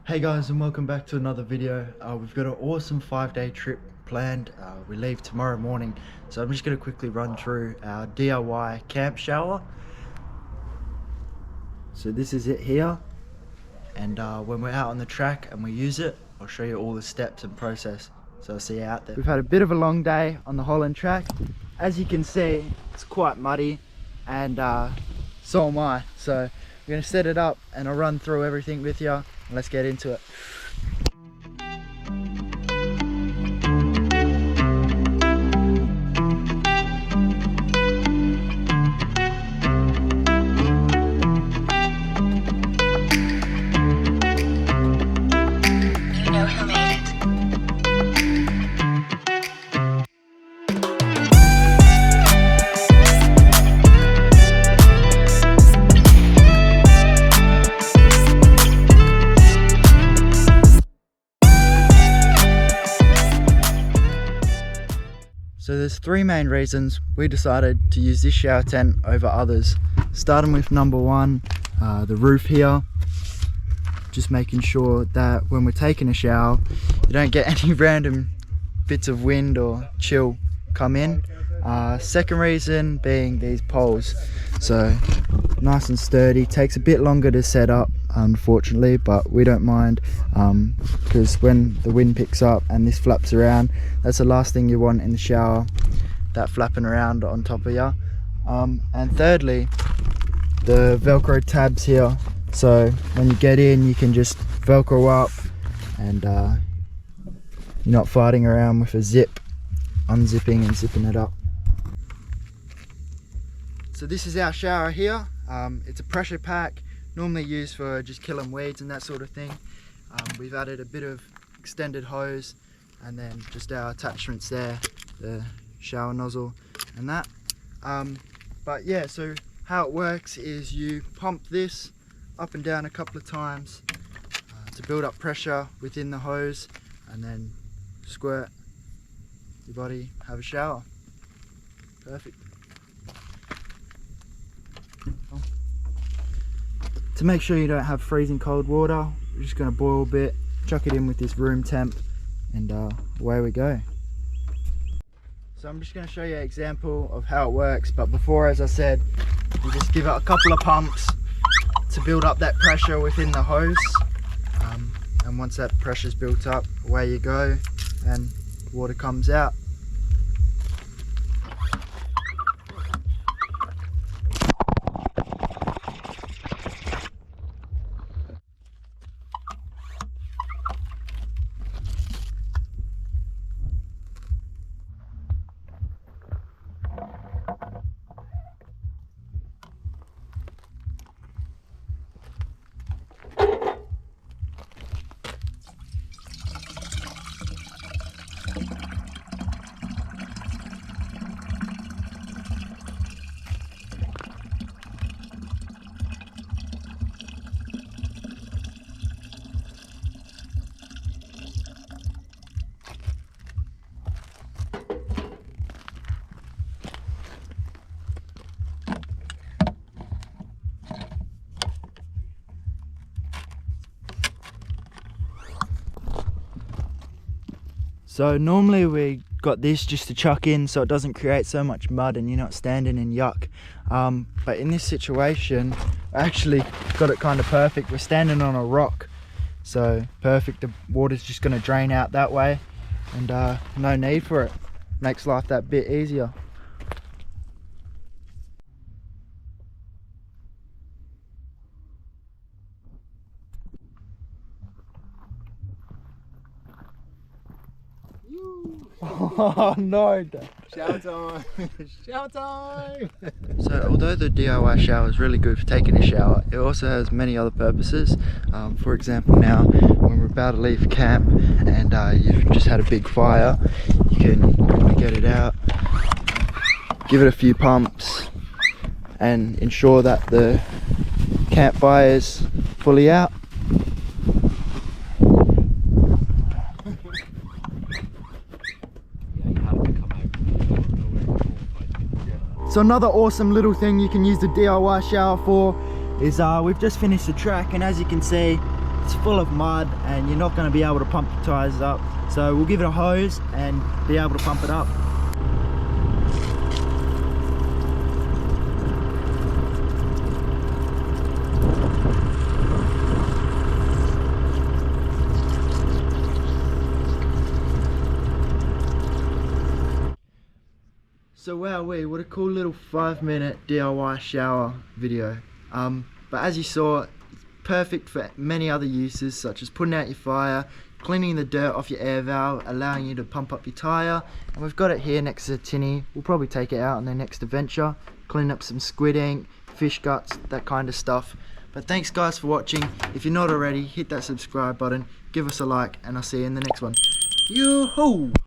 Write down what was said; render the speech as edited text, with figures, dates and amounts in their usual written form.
Hey guys, and welcome back to another video. We've got an awesome 5-day trip planned. We leave tomorrow morning, so I'm just going to quickly run through our DIY camp shower. So this is it here, and when we're out on the track and we use it, I'll show you all the steps and process. So I'll see you out there. We've had a bit of a long day on the Holland track. As you can see, it's quite muddy, and so am I. So we're going to set it up and I'll run through everything with you. Let's get into it. So there's three main reasons we decided to use this shower tent over others. Starting with number one, the roof here. Just making sure that when we're taking a shower, you don't get any random bits of wind or chill come in. Second reason being these poles. So nice and sturdy, takes a bit longer to set up unfortunately, but we don't mind, because when the wind picks up and this flaps around, that's the last thing you want in the shower, that flapping around on top of you. And thirdly, the velcro tabs here, so when you get in you can just velcro up and you're not fighting around with a zip, unzipping and zipping it up. So this is our shower here. It's a pressure pack, normally used for just killing weeds and that sort of thing. We've added a bit of extended hose and then just our attachments there, the shower nozzle and that. But yeah, so how it works is you pump this up and down a couple of times to build up pressure within the hose, and then squirt your body, have a shower. Perfect. To make sure you don't have freezing cold water, we're just going to boil a bit, chuck it in with this room temp, and away we go. So I'm just going to show you an example of how it works, but before, as I said, you just give it a couple of pumps to build up that pressure within the hose, and once that pressure's built up, away you go and water comes out. So normally we got this just to chuck in so it doesn't create so much mud and you're not standing in yuck. But in this situation, I actually got it kind of perfect. We're standing on a rock, so perfect. The water's just going to drain out that way, and no need for it. Makes life that bit easier. Oh no! Shower time! Shower time! So although the DIY shower is really good for taking a shower, it also has many other purposes. For example, now when we're about to leave camp and you've just had a big fire, you can get it out, give it a few pumps and ensure that the campfire is fully out. So another awesome little thing you can use the DIY shower for is we've just finished the track, and as you can see, it's full of mud and you're not going to be able to pump your tyres up. So we'll give it a hose and be able to pump it up. So wowee, what a cool little 5-minute DIY shower video. But as you saw, it's perfect for many other uses, such as putting out your fire, cleaning the dirt off your air valve, allowing you to pump up your tyre. And we've got it here next to the tinny. We'll probably take it out on the next adventure, clean up some squid ink, fish guts, that kind of stuff. But thanks guys for watching. If you're not already, hit that subscribe button, give us a like, and I'll see you in the next one. Yoo-hoo!